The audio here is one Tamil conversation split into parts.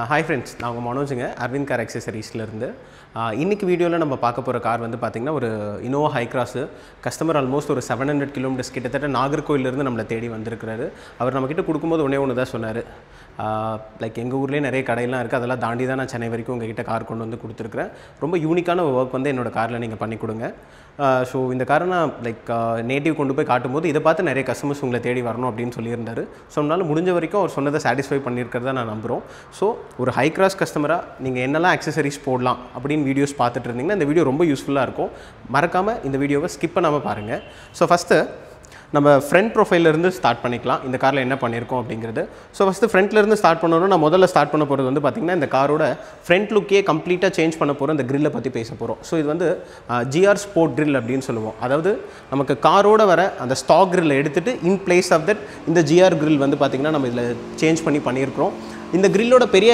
Hi friends, நான் உங்க மனோஜுங்க அரவிந்த் கார் அக்சஸரீஸ்ல இருந்து இன்னைக்கு வீடியோல நம்ம பார்க்க போற கார் வந்து பாத்தீங்கன்னா ஒரு Innova High Cross customer almost ஒரு 700 km கிட்டத்தட்ட நாகர்கோயில்ல இருந்து நம்மள தேடி வந்திருக்காரு. அவர் நம்ம கிட்ட கொடுக்கும்போது ஒண்ணே தான் சொன்னாரு. லைக் எங்க ஊர்லயே நிறைய கடையெல்லாம் இருக்கு. அதெல்லாம் தாண்டி தான் நான் சென்னை வரைக்கும் உங்க கிட்ட கார் கொண்டு வந்து கொடுத்திருக்கேன். ரொம்ப யூனிக்கான வர்க் வந்து என்னோட கார்ல நீங்க பண்ணி கொடுங்க. ஸோ இந்த காரை நான் லைக் நேட்டிவ் கொண்டு போய் காட்டும்போது இதை பார்த்து நிறைய கஸ்டமர்ஸ் உங்களை தேடி வரணும் அப்படின்னு சொல்லியிருந்தாரு. ஸோ நம்மளால் முடிஞ்ச வரைக்கும் அவர் சொன்னதை சாட்டிஸ்ஃபை பண்ணியிருக்கிறதா நான் நம்புகிறோம். ஸோ ஒரு ஹை கிராஸ் கஸ்டமராக நீங்கள் என்னெல்லாம் அக்சசரிஸ் போடலாம் அப்படின்னு வீடியோஸ் பார்த்துட்டு இருந்தீங்கன்னா இந்த வீடியோ ரொம்ப யூஸ்ஃபுல்லாக இருக்கும். மறக்காமல் இந்த வீடியோவை ஸ்கிப் பண்ணாமல் பாருங்கள். ஸோ ஃபஸ்ட்டு நம்ம ஃப்ரண்ட் ப்ரொஃபைலேருந்து ஸ்டார்ட் பண்ணிக்கலாம். இந்த காரில் என்ன பண்ணியிருக்கோம் அப்படிங்கிறது. ஸோ ஃபஸ்ட்டு ஃப்ரண்ட்லேருந்து ஸ்டார்ட் பண்ணணும். நான் முதல்ல ஸ்டார்ட் பண்ண போகிறது வந்து பார்த்திங்கன்னா இந்த காரோட ஃப்ரண்ட் லுக்கே கம்ப்ளீட்டாக சேஞ்ச் பண்ண போகிறோம். இந்த கிரில்லை பற்றி பேச போகிறோம். ஸோ இது வந்து GR ஸ்போர்ட் கிரில் அப்படின்னு சொல்லுவோம். அதாவது நமக்கு காரோட வர அந்த ஸ்டாக் கிரில்லை எடுத்துகிட்டு இன் பிளேஸ் ஆஃப் தட் இந்த GR கிரில் வந்து பார்த்திங்கன்னா நம்ம இதில் சேஞ்ச் பண்ணியிருக்கிறோம். இந்த கிரில்லோட பெரிய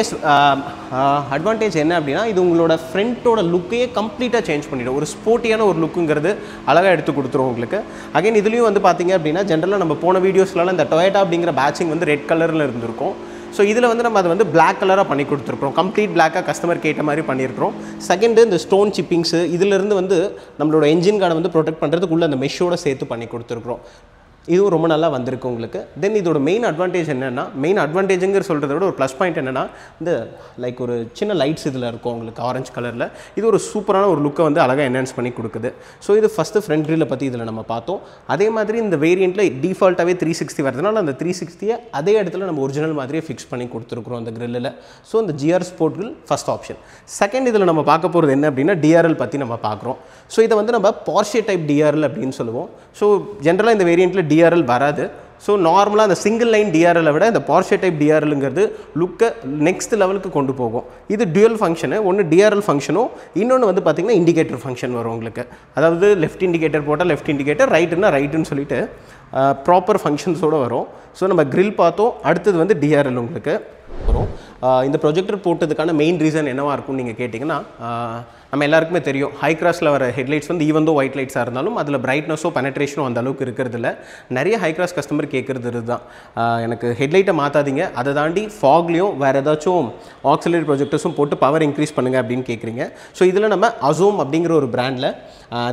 அட்வான்டேஜ் என்ன அப்படின்னா இது உங்களோட ஃப்ரண்ட்டோட லுக்கையே கம்ப்ளீட்டாக சேஞ்ச் பண்ணிவிடும். ஒரு ஸ்போர்ட்டியான ஒரு லுக்குங்கிறது அழகாக எடுத்து கொடுத்துரும் உங்களுக்கு. அகைன் இதுலேயும் வந்து பார்த்திங்க அப்படின்னா ஜென்ரலாக நம்ம போன வீடியோஸ்லாம் இந்த டொயோட்டா அப்படிங்கிற பேட்சிங் வந்து ரெட் கலரில் இருந்திருக்கும். ஸோ இதில் வந்து நம்ம அதை வந்து பிளாக் கலராக பண்ணி கொடுத்துருக்கோம். கம்ப்ளீட் பிளாக்காக கஸ்டமர் கேட்ட மாதிரி பண்ணியிருக்கிறோம். செகண்டு இந்த ஸ்டோன் சிப்பிங்ஸு இதிலிருந்து வந்து நம்மளோட என்ஜின் கார்டை வந்து ப்ரொடெக்ட் பண்ணுறதுக்குள்ளே அந்த மெஷ்ஷோட சேர்த்து பண்ணி கொடுத்துருக்குறோம். இதுவும் ரொம்ப நல்லா வந்திருக்கு உங்களுக்கு. தென் இதோட மெயின் அட்வான்டேஜ் என்னென்னா மெயின் அட்வான்டேஜுங்கிற சொல்கிறத விட ஒரு ப்ளஸ் பாயிண்ட் என்னென்னா இந்த லைக் ஒரு சின்ன லைட்ஸ் இதில் இருக்கும் உங்களுக்கு ஆரஞ்சு கலரில். இது ஒரு சூப்பரான ஒரு லுக்கை வந்து அழகாக என்ஹான்ஸ் பண்ணி கொடுக்குது. ஸோ இது ஃபஸ்ட்டு ஃப்ரண்ட் கிரில்லை பற்றி இதில் நம்ம பார்த்தோம். அதே மாதிரி இந்த வேரியண்ட்டில் டிஃபால்ட்டாகவே 360 வரதுனால அந்த 360 அதே இடத்துல நம்ம ஒரிஜினல் மாதிரியே ஃபிக்ஸ் பண்ணி கொடுத்துருக்குறோம் அந்த கிரில்லில். ஸோ இந்த GR sport grill first option. Second இதில் நம்ம பார்க்க போகிறது என்ன அப்படின்னா DRL பற்றி நம்ம பார்க்குறோம். ஸோ இதை வந்து நம்ம Porsche டைப் DRL அப்படின்னு சொல்லுவோம். ஸோ ஜென்ரலாக இந்த வேரியண்ட்டில் DRL வராது. ஸோ நார்மலாக அந்த சிங்கிள் லைன் DRL விட இந்த Porsche டைப் DRLங்கிறது லுக்கை நெக்ஸ்ட் லெவலுக்கு கொண்டு போகும். இது டுவல் ஃபங்க்ஷனு. ஒன்று DRL ஃபங்க்ஷனும் இன்னொன்று வந்து பார்த்திங்கன்னா இண்டிகேட்டர் ஃபங்க்ஷன் வரும் உங்களுக்கு. அதாவது லெஃப்ட் இண்டிகேட்டர் போட்டால் லெஃப்ட் இண்டிகேட்டர், ரைட்டுன்னா ரைட்டுன்னு சொல்லிட்டு ப்ராப்பர் ஃபங்க்ஷன்ஸோடு வரும். ஸோ நம்ம கிரில் பார்த்தோம். அடுத்தது வந்து DRL உங்களுக்கு வரும். இந்த ப்ரொஜெக்டர் போட்டதுக்கான மெயின் ரீசன் என்னவாக இருக்கும்னு நீங்கள் கேட்டிங்கன்னா நம்ம எல்லாருக்குமே தெரியும் ஹை கிராஸில் வர ஹெட்லைட்ஸ் வந்து ஈவன் தோ ஒயிட் லைட்ஸாக இருந்தாலும் அதில் பிரைட்னஸோ பெனட்ரேஷனோ அந்த அளவுக்கு இருக்கிறதில்ல. நிறைய ஹை கிராஸ் கஸ்டமர் கேட்குறது இதுதான், எனக்கு ஹெட்லைட்டை மாற்றாதீங்க, அதை தாண்டி ஃபாக்லேயும் வேறு ஏதாச்சும் ஆக்சிலரி ப்ரொஜெக்டர்ஸும் போட்டு பவர் இன்க்ரீஸ் பண்ணுங்கள் அப்படின்னு கேட்குறீங்க. ஸோ இதில் நம்ம அசோம் அப்படிங்கிற ஒரு பிராண்டில்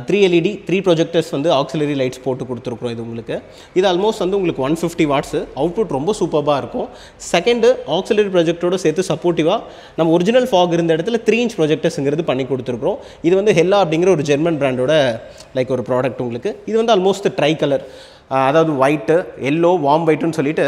3 LED 3 ப்ரொஜெக்டர்ஸ் வந்து ஆக்சிலரி லைட்ஸ் போட்டு கொடுத்துருக்குறோம். இது உங்களுக்கு இது ஆல்மோஸ்ட் வந்து உங்களுக்கு 150 வாட்ஸு அவுட்புட் ரொம்ப சூப்பராக இருக்கும். செகண்டு ஆக்சிலரி ப்ரொஜெக்டரோடு சேர்த்து சப்போர்ட்டிவாக நம்ம ஒரிஜினல் ஃபாக் இருந்த இடத்துல 3 inch ப்ரொஜெக்டர்ஸுங்கிறது பண்ணி கொடுத்துருக்குறோம். இது வந்து ஹெல்லா அப்படிங்கிற ஒரு ஜெர்மன் பிராண்டோட லைக் ஒரு ப்ராடக்ட் உங்களுக்கு. இது வந்து ஆல்மோஸ்ட் ட்ரை கலர், அதாவது ஒயிட்டு எல்லோ வார்ம் ஒயிட்டுன்னு சொல்லிட்டு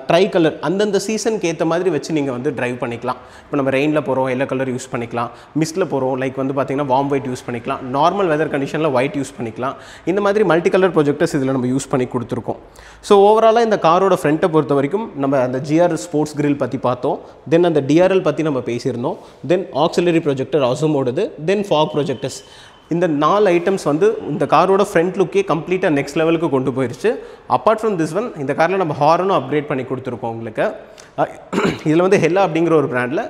ட்ரை கலர் அந்தந்த சீசனுக்கு ஏற்ற மாதிரி வச்சு நீங்கள் வந்து ட்ரைவ் பண்ணிக்கலாம். இப்போ நம்ம ரெயினில் போகிறோம் எல்லோ கலர் யூஸ் பண்ணிக்கலாம், மிஸ்ட்டில் போகிறோம் லைக் வந்து பார்த்திங்கன்னா வார்ம் ஒயிட் யூஸ் பண்ணிக்கலாம், நார்மல் வெதர் கண்டிஷனில் ஒயிட் யூஸ் பண்ணிக்கலாம். இந்த மாதிரி மல்டி கலர் ப்ரொஜெக்டர்ஸ் இதில் நம்ம யூஸ் பண்ணி கொடுத்துருக்கோம். ஸோ ஓவராலாக இந்த காரோட ஃப்ரண்ட்டை பொறுத்த வரைக்கும் நம்ம அந்த GR ஸ்போர்ட்ஸ் கிரில் பற்றி பார்த்தோம். தென் அந்த DRL பற்றி நம்ம பேசியிருந்தோம். தென் ஆக்சிலரி ப்ரொஜெக்டர் அசோமோடது, தென் ஃபாக் ப்ரொஜெக்டர்ஸ். இந்த 4 ஐட்டம்ஸ் வந்து இந்த காரோட ஃப்ரண்ட் லுக்கே கம்ப்ளீட்டாக நெக்ஸ்ட் லெவலுக்கு கொண்டு போயிடுச்சு. அப்பார்ட் ஃப்ரம் திஸ் ஒன் இந்த காரில் நம்ம ஹாரனும் அப்கிரேட் பண்ணி கொடுத்துருக்கோம் உங்களுக்கு. இதில் வந்து ஹெல்லா அப்படிங்கிற ஒரு பிராண்டில்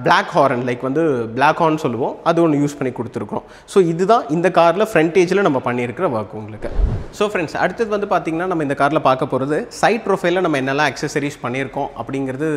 பிளாக் ஹாரன் லைக் வந்து பிளாக் ஹார்ன் சொல்லுவோம், அது ஒன்று யூஸ் பண்ணி கொடுத்துருக்கோம். ஸோ இதுதான் இந்த காரில் ஃப்ரண்டேஜில் நம்ம பண்ணியிருக்கிற ஒர்க் உங்களுக்கு. ஸோ ஃப்ரெண்ட்ஸ் அடுத்தது வந்து பார்த்திங்கன்னா நம்ம இந்த காரில் பார்க்க போகிறது சைட் ப்ரொஃபைலில் நம்ம என்னெல்லாம் அக்சசரிஸ் பண்ணியிருக்கோம் அப்படிங்கிறது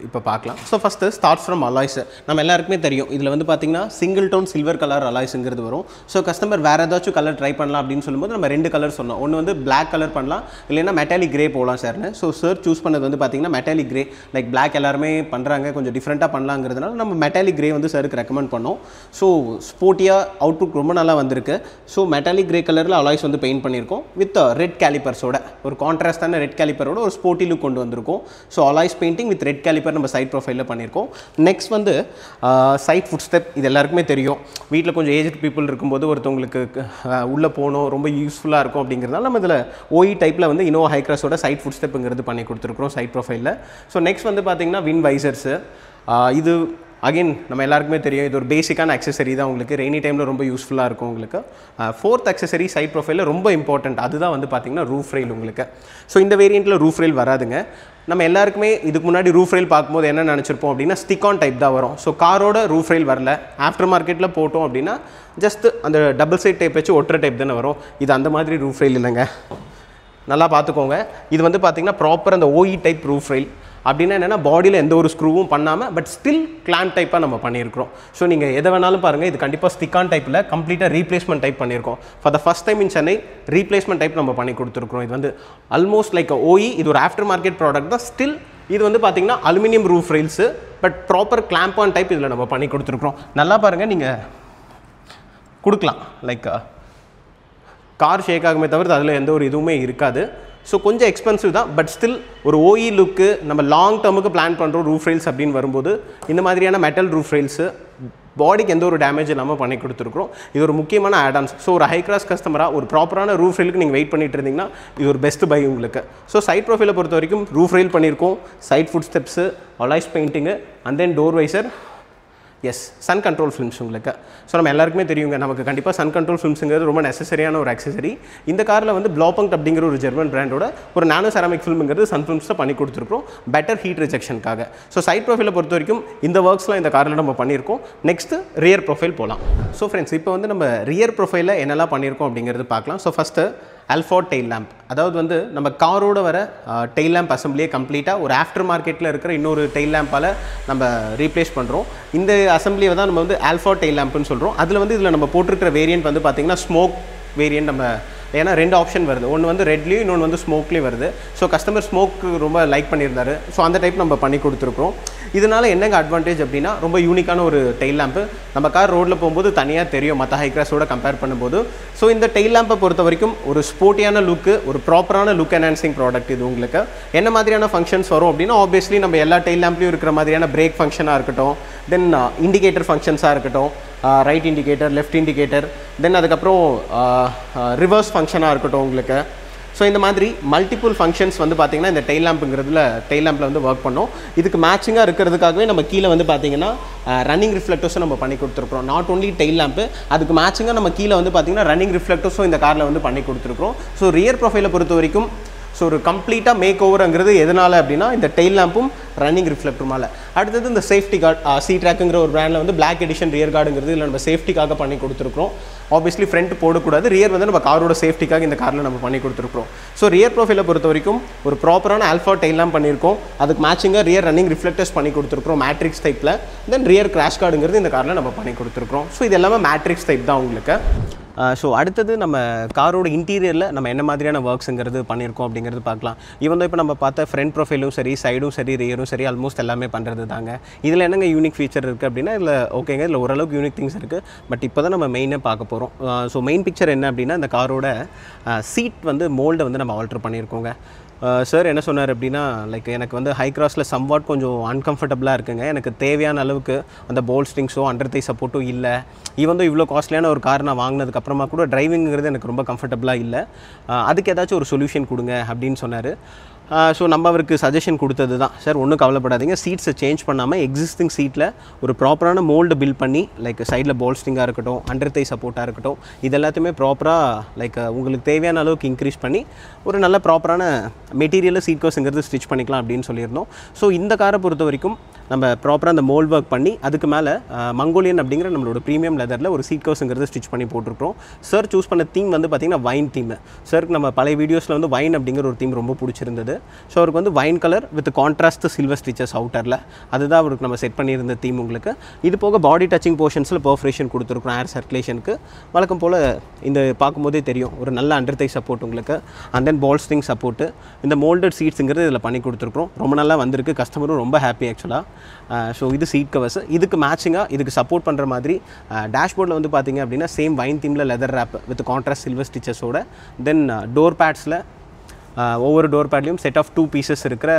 இப்போ பார்க்கலாம். So first start from alloys. நம்ம எல்லாருக்குமே தெரியும் இதில் வந்து பார்த்திங்கன்னா சிங்கிள் டோன் சில்வர் கலர் அலாய்ஸுங்கிறது வரும். ஸோ கஸ்டமர் வேறு ஏதாச்சும் கலர் ட்ரை பண்ணலாம் அப்படின்னு சொல்லும்போது நம்ம 2 கலர் சொன்னோம். ஒன்று வந்து பிளாக் கலர் பண்ணலாம், இல்லைன்னா மெட்டாலிக் கிரே போகலாம் சார்னு. ஸோ சார் சூஸ் பண்ணது வந்து பார்த்திங்கன்னா மெட்டாலிக் கிரே. லைக் பிளாக் எல்லாருமே பண்ணுறாங்க, கொஞ்சம் டிஃப்ரெண்ட்டாக பண்ணலாங்கிறதுனால நம்ம மெட்டாலிக் கிரே வந்து சருக்கு ரெக்கமெண்ட் பண்ணோம். ஸோ ஸ்போர்ட்டியாக அவுட்புட் ரொம்ப நல்லா வந்திருக்கு. ஸோ மெட்டாலிக் கிரே கலரில் அலாய்ஸ் வந்து பெயிண்ட் பண்ணியிருக்கோம் வித் ரெட் கேலிப்பர்ஸோட ஒரு கான்ட்ராஸ்டான ரெட் கேலிப்பரோட ஒரு ஸ்போர்ட்டி லுக் கொண்டு வந்திருக்கும். So alloys painting with red calliper நம்ம சைட் ப்ரொஃபைலில் பண்ணியிருக்கோம். நெக்ஸ்ட் வந்து சைட் ஃபுட் ஸ்டெப். இது எல்லாருக்குமே தெரியும், வீட்டில் கொஞ்சம் ஏஜ்டு பீப்புள் இருக்கும்போது ஒருத்தவங்களுக்கு உள்ளே போகணும் ரொம்ப யூஸ்ஃபுல்லாக இருக்கும் அப்படிங்கிறதுனால நம்ம இதில் OE டைப்பில் வந்து Innova High Crossோட சைட் ஃபுட் ஸ்டெப்புங்கிறது பண்ணி கொடுத்துருக்குறோம் சைட் ப்ரொஃபைலில். ஸோ நெக்ஸ்ட் வந்து பார்த்திங்கன்னா வின் வைசர்ஸு. இது அகெயின் நம்ம எல்லாருக்குமே தெரியும், இது ஒரு பேசிக்கான அக்சசரி தான் உங்களுக்கு. ரெய்னி டைமில் ரொம்ப யூஸ்ஃபுல்லாக இருக்கும் உங்களுக்கு. 4th அக்சசரி சைட் ப்ரொஃபைலில் ரொம்ப இம்பார்ட்டண்ட், அதுதான் வந்து பார்த்திங்கன்னா ரூஃப் ரெயில் உங்களுக்கு. ஸோ இந்த வேரியண்ட்டில் ரூஃப் ரெயில் வராதுங்க. நம்ம எல்லாருக்குமே இதுக்கு முன்னாடி ரூஃப் ரெயில் பார்க்கும்போது என்ன நினச்சிருப்போம் அப்படின்னா ஸ்டிக்-ஆன் டைப் தான் வரும். ஸோ காரோட ரூஃப் ரெயில் வரல, ஆஃப்டர் மார்க்கெட்டில் போட்டோம் அப்படின்னா ஜஸ்ட் அந்த டபுள் சைட் டைப் வச்சு ஒற்றை டைப் தானே வரும். இது அந்த மாதிரி ரூஃப் ரெயில் இல்லைங்க, நல்லா பார்த்துக்கோங்க. இது வந்து பார்த்திங்கன்னா ப்ராப்பர் அந்த OE டைப் ரூஃப் ரெயில். அப்படின்னா என்னென்னா பாடியில் எந்த ஒரு ஸ்க்ரூவும் பண்ணாமல் பட் ஸ்டில் கிளாம்ப் டைப்பாக நம்ம பண்ணியிருக்கிறோம். ஸோ நீங்கள் எதை வேணாலும் பாருங்கள், இது கண்டிப்பாக ஸ்டிக்கான் டைப்பில் கம்ப்ளீட்டாக ரீப்ளேஸ்மெண்ட் டைப் பண்ணியிருக்கோம். For the first time in Chennai replacement type நம்ம பண்ணி கொடுத்துருக்கோம். இது வந்து ஆல்மோஸ்ட் லைக் OE, இது ஒரு ஆஃப்டர் மார்க்கெட் ப்ராடக்ட் தான். ஸ்டில் இது வந்து பார்த்தீங்கன்னா aluminium roof rails, but proper clamp on type இதில் நம்ம பண்ணி கொடுத்துருக்குறோம். நல்லா பாருங்கள், நீங்கள் கொடுக்கலாம். லைக் கார் ஷேக் ஆகுமே தவிர்த்து அதில் எந்த ஒரு இதுவுமே இருக்காது. ஸோ கொஞ்சம் எக்ஸ்பென்சிவ் தான், பட் ஸ்டில் ஒரு OE லுக்கு நம்ம லாங் டேர்முக்கு பிளான் பண்ணுறோம் ரூஃப் ரெயில்ஸ் அப்படின்னு வரும்போது இந்த மாதிரியான மெட்டல் ரூஃப் ரெயில்ஸு பாடிக்கு எந்த ஒரு டேமேஜ் இல்லாமல் பண்ணி கொடுத்துருக்குறோம். இது ஒரு முக்கியமான ஆடான்ஸ். ஸோ ஒரு ஹை கிளாஸ் கஸ்டமராக ஒரு ப்ராப்பரான ரூஃப் ரெயிலுக்கு நீங்கள் வெயிட் பண்ணிட்டு இருந்தீங்கன்னா இது ஒரு பெஸ்ட் பை உங்களுக்கு. ஸோ சைட் ப்ரொஃபைலை பொறுத்த வரைக்கும் ரூஃப் ரெயில் பண்ணியிருக்கோம், side foot steps, alloys painting, and then door visor, S sun control films உங்களுக்கு. ஸோ நம்ம எல்லாருக்குமே தெரியுங்க, நமக்கு கண்டிப்பாக சன் கண்ட்ரோல் ஃபிலிம்ஸுங்கிறது ரொம்ப நெசசரியான ஒரு அக்சசரி. இந்த காரில் வந்து ப்ளோபங்க் அப்படிங்கிற ஒரு ஜெர்மன் பிராண்டோட ஒரு நானோ செராமிக் ஃபிலிம்ங்கிறது சன் ஃபிலிம்ஸில் பண்ணி கொடுத்துருக்கோம் பெட்டர் ஹீட் ரிஜெக்ஷனுக்காக. ஸோ சைட் ப்ரொஃபைலை பொறுத்த வரைக்கும் இந்த ஒர்க்ஸ்லாம் இந்த காரில் நம்ம பண்ணியிருக்கோம். நெக்ஸ்ட்டு ரியர் ப்ரொஃபைல் போகலாம். ஸோ ஃப்ரெண்ட்ஸ், இப்போ வந்து நம்ம ரியர் ப்ரொஃபைலில் என்னெல்லாம் பண்ணியிருக்கோம் அப்படிங்கிறது பார்க்கலாம். ஸோ ஃபஸ்ட்டு அல்ஃபார்ட் டெயில் லேம்ப், அதாவது வந்து நம்ம காரோட வர டெயில் லேம்ப் அசம்பிளியே கம்ப்ளீட்டாக ஒரு ஆஃப்டர் மார்க்கெட்டில் இருக்கிற இன்னொரு டெயில் லேம்பால் நம்ம ரீப்ளேஸ் பண்ணுறோம். இந்த அசம்பிளியை தான் நம்ம வந்து அல்ஃபார்ட் டெயில் லேம்ப்னு சொல்கிறோம். அதில் வந்து இதில் நம்ம போட்டிருக்கிற வேரியன்ட் வந்து பார்த்திங்கன்னா ஸ்மோக் வேரியன்ட். நம்ம ஏன்னா 2 ஆப்ஷன் வருது, ஒன்று வந்து ரெட்லேயும் இன்னொன்று வந்து ஸ்மோக்லேயும் வருது. ஸோ கஸ்டமர் ஸ்மோக்கு ரொம்ப லைக் பண்ணியிருந்தாரு. ஸோ அந்த டைப் நம்ம பண்ணி கொடுத்துருக்குறோம். இதனால் என்னங்க அட்வான்டேஜ் அப்படின்னா ரொம்ப யூனிக்கான ஒரு டெயில் லேம்ப்பு. நம்ம கார் ரோட்டில் போகும்போது தனியாக தெரியும் மற்ற ஹைக்ராஸோட கம்பேர் பண்ணும்போது. ஸோ இந்த டெயில் லேம்பை பொறுத்த வரைக்கும் ஒரு ஸ்போர்ட்டியான லுக்கு, ஒரு ப்ராப்பரான லுக் என்ஹான்சிங் ப்ராடக்ட் இது உங்களுக்கு. என்ன மாதிரியான ஃபங்க்ஷன்ஸ் வரும் அப்படின்னா ஆப்வியஸ்லி நம்ம எல்லா டெயில் லேம்ப்லையும் இருக்கிற மாதிரியான பிரேக் ஃபங்க்ஷனாக இருக்கட்டும், தென் இண்டிகேட்டர் ஃபங்க்ஷன்ஸாக இருக்கட்டும், ரைட் இண்டிகேட்டர், லெஃப்ட் இண்டிகேட்டர், தென் அதுக்கப்புறம் ரிவர்ஸ் ஃபங்க்ஷனாக இருக்கட்டும் உங்களுக்கு. ஸோ இந்த மாதிரி மல்டிபிள் ஃபங்க்ஷன்ஸ் வந்து பார்த்திங்கன்னா இந்த டெயில் லேம்பில் வந்து ஒர்க் பண்ணோம். இதுக்கு மேட்சிங்காக இருக்கிறதுக்காகவே நம்ம கீழே வந்து பார்த்திங்கன்னா ரன்னிங் ரிஃப்ளெக்டர்ஸும் நம்ம பண்ணி கொடுத்துருக்குறோம். நாட் ஒன்லி டெயில் லேம்ப்பு, அதுக்கு மேட்சிங்காக நம்ம கீழே வந்து பார்த்திங்கன்னா ரன்னிங் ரிஃப்ளெக்டர்ஸும் இந்த காரில் வந்து பண்ணி கொடுத்துருக்குறோம். ஸோ ரியர் ப்ரொஃபைலை பொறுத்த வரைக்கும் ஸோ ஒரு கம்ப்ளீட்டாக மேக் ஓவருங்கிறது எதனால் அப்படின்னா இந்த டெயில் லேம்பும் ரன்னிங் ரிஃப்ளெக்டருமால. அடுத்தது இந்த சேஃப்டி கார்டு, C-Trackங்கிற ஒரு பிராண்டில் வந்து பிளாக் எடிஷன் ரியர் கார்டுங்கிறது இல்லை நம்ம சேஃப்டிக்காக பண்ணி கொடுத்துருக்குறோம். ஆப்வியஸ்லி ஃப்ரண்ட் போடக்கூடாது, ரியர் வந்து நம்ம காரோட சேஃப்டிக்காக இந்த காரில் நம்ம பண்ணி கொடுத்துருக்குறோம். ஸோ ரியர் ப்ரொஃபைலை பொறுத்த வரைக்கும் ஒரு ப்ராப்பரான ஆல்ஃபா டெயில் லேம்ப் பண்ணியிருக்கோம். அதுக்கு மேட்சிங்காக ரியர் ரன்னிங் ரிஃப்ளெக்டர்ஸ் பண்ணி கொடுத்துருக்குறோம் மேட்ரிக்ஸ் டைப்பில். தென் ரியர் கிராஷ் கார்டுங்கிறது இந்த காரில் நம்ம பண்ணி கொடுத்துருக்குறோம். ஸோ இது எல்லாமே மேட்ரிக்ஸ் டைப் தான் உங்களுக்கு. ஸோ அடுத்தது நம்ம காரோட இன்டீரியரில் நம்ம என்ன மாதிரியான ஒர்க்ஸுங்கிறது பண்ணியிருக்கோம் அப்படிங்கிறது பார்க்கலாம். ஈவன் இப்போ நம்ம பார்த்த ஃப்ரண்ட் ப்ரொஃபைலும் சரி, சைடும் சரி, ரியரும் சரி, ஆல்மோஸ்ட் எல்லாமே பண்ணுறது தாங்க. இதில் என்னங்க யூனிக் ஃபீச்சர் இருக்குது அப்படின்னா இதில் ஓகேங்க, இதில் ஓரளவுக்கு யூனிக் திங்ஸ் இருக்குது. பட் இப்போ தான் நம்ம மெயினாக பார்க்க போகிறோம். ஸோ மெயின் பிக்சர் என்ன அப்படின்னா இந்த காரோட சீட் வந்து மோல்டை வந்து நம்ம ஆல்ட்ரு பண்ணியிருக்கோங்க. சார் என்ன சொன்னார் அப்படின்னா லைக் எனக்கு வந்து ஹை கிராஸில் சம்வாட் கொஞ்சம் அன்கம்ஃபர்டபுளாக இருக்குங்க, எனக்கு தேவையான அளவுக்கு அந்த போல்ஸ்டிங்ஸோ அண்டர் தை சப்போர்ட்டும் இல்லை. ஈவன் தான் இவ்வளோ காஸ்ட்லியான ஒரு கார் நான் வாங்கினதுக்கப்புறமா கூட டிரைவிங்கிறது எனக்கு ரொம்ப கம்ஃபர்டபுளாக இல்லை, அதுக்கு ஏதாச்சும் ஒரு சொல்யூஷன் கொடுங்க அப்படின்னு சொன்னார். ஸோ நம்ம அவருக்கு சஜஷன் கொடுத்தது தான், சார் ஒன்றும் கவலைப்படாதீங்க, சீட்ஸை சேஞ்ச் பண்ணாமல் எக்ஸிஸ்டிங் சீட்டில் ஒரு ப்ராப்பரான மோல்டு பில்ட் பண்ணி லைக் சைடில் போல்ஸ்டிங்காக இருக்கட்டும், அண்டர் தை சப்போர்ட்டாக இருக்கட்டும், இது எல்லாத்தையுமே ப்ராப்பராக லைக் உங்களுக்கு தேவையான அளவுக்கு இன்க்ரீஸ் பண்ணி ஒரு நல்ல ப்ராப்பரான மெட்டீரியலில் சீட் கவர்ஸுங்கிறது ஸ்டிச் பண்ணிக்கலாம் அப்படின்னு சொல்லியிருந்தோம். ஸோ இந்த காரை பொறுத்த வரைக்கும் நம்ம ப்ராப்பராக அந்த மோல்ட் ஒர்க் பண்ணி அதுக்கு மேலே மங்கோலியன் அப்படிங்கிற நம்மளோட ப்ரீமியம் லெதரில் ஒரு சீட் கவர்ஸுங்கிறது ஸ்டிச் பண்ணி போட்டிருக்கிறோம். சார் சூஸ் பண்ண தீம் வந்து பார்த்திங்கன்னா வைன் தீம். சாருக்கு நம்ம பழைய வீடியோஸில் வந்து வைன் அப்படிங்கிற ஒரு தீம் ரொம்ப பிடிச்சிருந்தது. ஸோ அவருக்கு வந்து wine colour with contrast silver stitches அவுட்டரில், அதுதான் அவருக்கு நம்ம செட் பண்ணியிருந்த தீம் உங்களுக்கு. இது போக பாடி டச்சிங் போர்ஷன்ஸில் பர்ஃபரேஷன் கொடுத்துருக்கோம் ஏர் சர்க்குலேஷனுக்கு. வழக்கம் போல் இந்த பார்க்கும்போதே தெரியும் ஒரு நல்ல அண்டர் தை சப்போர்ட் உங்களுக்கு, அண்ட் தென் பால்ஸ்டிங் சப்போர்ட்டு, இந்த மோல்டட் சீட்ஸுங்கிறது இதில் பண்ணி கொடுத்துருக்குறோம். ரொம்ப நல்லா வந்திருக்கு, கஸ்டமரும் ரொம்ப ஹாப்பி ஆக்சுவலாக. ஸோ இது சீட் கவர்ஸ். இதுக்கு மேட்சிங்காக இதுக்கு சப்போர்ட் பண்ணுற மாதிரி டேஷ்போர்டில் வந்து பார்த்திங்க அப்படின்னா same wine தீமில் leather rape with contrast silver ஸ்டிச்சஸோட, then door பேட்ஸில் ஒவ்வொரு டோர் பேட்லேயும் செட் ஆஃப் 2 பீசஸ் இருக்கிற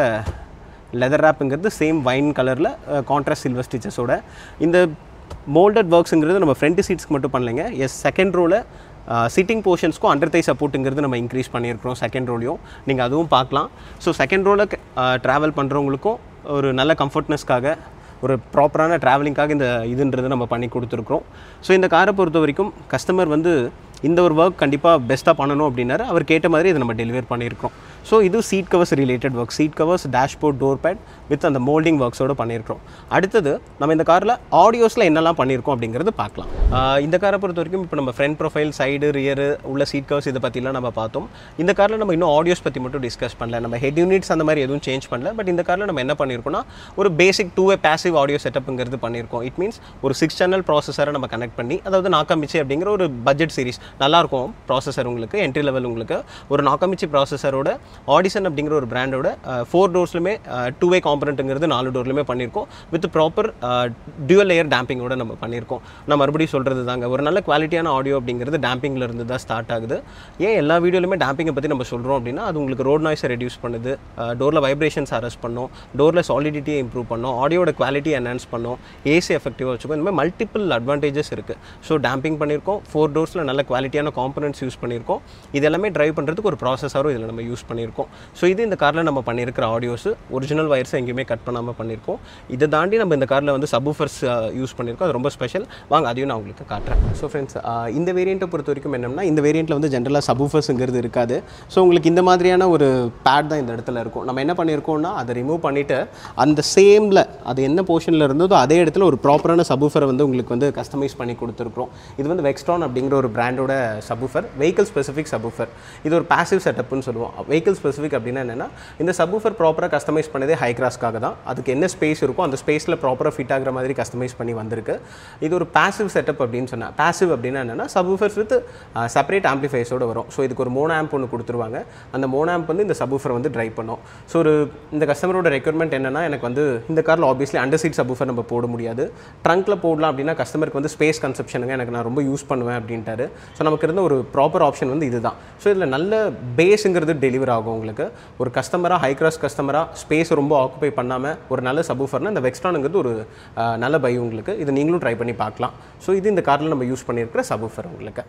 லெதர் ரேப்புங்கிறது சேம் வைன் கலரில் கான்ட்ராஸ்ட் சில்வர் ஸ்டிச்சஸோட. இந்த மோல்டட் ஒர்க்ஸுங்கிறது நம்ம ஃப்ரண்ட் சீட்ஸ்க்கு மட்டும் பண்ணலைங்க. செகண்ட் ரோவில் சிட்டிங் போர்ஷன்ஸ்க்கும் அண்டர் தை சப்போர்ட்டுங்கிறது நம்ம இன்க்ரீஸ் பண்ணியிருக்கிறோம் செகண்ட் ரோலையும், நீங்கள் அதுவும் பார்க்கலாம். ஸோ செகண்ட் ரோவில் ட்ராவல் பண்ணுறவங்களுக்கும் ஒரு நல்ல கம்ஃபர்ட்னஸ்க்காக ஒரு ப்ராப்பரான ட்ராவலிங்காக இந்த இதுன்றது நம்ம பண்ணி கொடுத்துருக்குறோம். ஸோ இந்த காரை பொறுத்த வரைக்கும் கஸ்டமர் வந்து இந்த ஒரு ஒர்க் கண்டிப்பாக பெஸ்ட்டாக பண்ணணும் அப்படின்னாரு. அவர் கேட்ட மாதிரி இதை நம்ம டெலிவர் பண்ணியிருக்கோம். ஸோ இது seat covers related work, seat covers, dashboard, door pad with அந்த மோல்டிங் ஒர்க்ஸோடு பண்ணியிருக்கோம். அடுத்தது நம்ம இந்த காரில் ஆடியோஸில் என்னெல்லாம் பண்ணியிருக்கோம் அப்படிங்கிறது பார்க்கலாம். இந்த காரை பொறுத்த வரைக்கும் இப்போ நம்ம ஃப்ரண்ட் ப்ரொஃபைல், சைடு, ரியரு உள்ள சீட் கவர்ஸ் இதை பற்றிலாம் நம்ம பார்த்தோம். இந்த காரில் நம்ம இன்னும் ஆடியோஸ் பற்றி மட்டும் டிஸ்கஸ் பண்ணல. நம்ம ஹெட் யூனிட்ஸ் அந்த மாதிரி எதுவும் சேஞ்ச் பண்ணல. பட் இந்த காரில் நம்ம என்ன பண்ணியிருக்கோம்னா ஒரு பேசிக் 2-way பேசிவ் ஆடியோ செட்டப்புங்கிறது பண்ணியிருக்கோம். இட் மீன்ஸ் ஒரு 6 சேனல் ப்ராசஸரை நம்ம கனெக்ட் பண்ணி, அதாவது நாக்காமிச்சி அப்படிங்கிற ஒரு பட்ஜெட் சீரிஸ் நல்லாயிருக்கும் ப்ராசஸர் உங்களுக்கு, என்ட்ரி லெவல் உங்களுக்கு ஒரு நாக்காமிச்சி ப்ராசஸரோட ஆடிசன் அப்படிங்கிற ஒரு பிராண்டோட 4 டோர்ஸ்லுமே 2-way காம்பனண்ட்டுங்கிறது 4 டோர்லையுமே பண்ணியிருக்கோம். வித் ப்ராப்பர் டியூவல் லேயர் டேம்பிங்கோட நம்ம பண்ணியிருக்கோம். நான் மறுபடியும் சொல்கிறது தாங்க, ஒரு நல்ல குவாலிட்டியான ஆடியோ அப்படிங்கிறது டேம்பிங்கில் இருந்து தான் ஸ்டார்ட் ஆகுது. ஏன் எல்லா வீடியோலையுமே டேம்பிங்கை பற்றி நம்ம சொல்கிறோம் அப்படின்னா, அது உங்களுக்கு ரோட் நாய்ஸை ரெடியூஸ் பண்ணுது, டோரில் வைப்ரேஷன்ஸ் அரெஸ்ட் பண்ணும், டோரில் சாலிடிட்டியை இம்ப்ரூவ் பண்ணும், ஆடியோட குவாலிட்டி என்ஹான்ஸ் பண்ணும், ஏசி எஃபெக்டிவாக வச்சுக்கும். இந்த மாதிரி மல்டிபிள் அட்வான்டேஜஸ் இருக்குது. ஸோ டேம்பிங் பண்ணியிருக்கோம், 4 டோர்ஸில் நல்ல குவாலிட்டியான காம்பனன்ட்ஸ் யூஸ் பண்ணியிருக்கோம். இது எல்லாமே ட்ரைவ் பண்ணுறதுக்கு ஒரு ப்ராசஸரும் இதில் நம்ம யூஸ் பண்ணியிருக்கோம். ஸோ இது இந்த காரில் நம்ம பண்ணியிருக்கிற ஆடியோஸ் ஒரிஜினல் வயர்ஸை எங்கேயுமே கட் பண்ணாமல் பண்ணியிருக்கோம். இதை தாண்டி நம்ம இந்த காரில் வந்து சப்வூஃபர்ஸ் யூஸ் பண்ணியிருக்கோம். அது ரொம்ப ஸ்பெஷல். வாங்க அதையும் நான் உங்களுக்கு காட்டுறேன். ஸோ ஃப்ரெண்ட்ஸ், இந்த வேரியண்ட்டை பொறுத்த வரைக்கும் என்னென்னா, இந்த வேரியண்ட்டில் வந்து ஜென்ரலாக சப்வூஃபர்ஸுங்கிறது இருக்காது. ஸோ உங்களுக்கு இந்த மாதிரியான ஒரு பேட் தான் இந்த இடத்துல இருக்கும். நம்ம என்ன பண்ணியிருக்கோம்னா, அதை ரிமூவ் பண்ணிவிட்டு அந்த சேமில் அது என்ன போர்ஷனில் இருந்ததோ அதே இடத்துல ஒரு ப்ராப்பரான சப்வூஃபரை வந்து உங்களுக்கு வந்து கஸ்டமைஸ் பண்ணி கொடுத்துருக்கோம். இது வந்து வெக்ஸ்ட்ரான் அப்படிங்கிற ஒரு பிராண்டோட சப்வூஃபர், வெஹிக்கிள் ஸ்பெசிஃபிக் சப்வூஃபர். இது ஒரு பாசிவ் செட்டப்னு சொல்லுவோம். வெஹிக்கிள் ஸ்பெசிஃபிக் அப்படின்னா என்னென்னா, இந்த சப்வூஃபர் ப்ராப்பராக கஸ்டமைஸ் பண்ணதே ஹை கிராஸ்க்காக தான். அதுக்கு என்ன ஸ்பேஸ் இருக்கோ அந்த ஸ்பேஸில் ப்ராப்பராக ஃபிட் ஆகிற மாதிரி கஸ்டமைஸ் பண்ணி வந்திருக்கு. இது ஒரு பாசிவ் செட்டப் அப்படின்னு சொன்னேன். பாசிவ் அப்படின்னா என்னென்னா, சப்வூஃபர்ஸ் வித் செப்பரேட் ஆம்பிளிஃபைஸோடு வரும். ஸோ இதுக்கு ஒரு மோனோ ஆம்ப் ஒன்று கொடுத்துருவாங்க. அந்த மோனோ ஆம்ப் வந்து இந்த சப்வூஃபர் வந்து ட்ரைவ் பண்ணும். ஸோ இந்த கஸ்டமரோட ரெக்யர்மெண்ட் என்னென்னா, எனக்கு வந்து இந்த காரில் ஆப்வியஸ்லி அண்டர் சீட் சப்வூஃபர் நம்ம போட முடியாது, ட்ரங்க்கில் போடலாம் அப்படின்னா கஸ்டமருக்கு வந்து ஸ்பேஸ் கன்செப்ஷனுங்க எனக்கு நான் ரொம்ப யூஸ் பண்ணுவேன் அப்படின்ட்டாரு. ஸோ நமக்கு இருந்த ஒரு ப்ராப்பர் ஆப்ஷன் வந்து இதுதான். ஸோ இதில் நல்ல பேஸுங்கிறது டெலிவர் ஆகும் உங்களுக்கு. ஒரு கஸ்டமராக, ஹை கிராஸ் கஸ்டமராக, ஸ்பேஸ் ரொம்ப ஆக்குபை பண்ணாமல் ஒரு நல்ல சப்வூஃபர்னா இந்த வெக்ஸ்ட்ரானுங்கிறது ஒரு நல்ல பை உங்களுக்கு. இது நீங்களும் ட்ரை பண்ணி பார்க்கலாம். ஸோ இது இந்த காரில் நம்ம யூஸ் பண்ணியிருக்கிற சப்வூஃபர் உங்களுக்கு.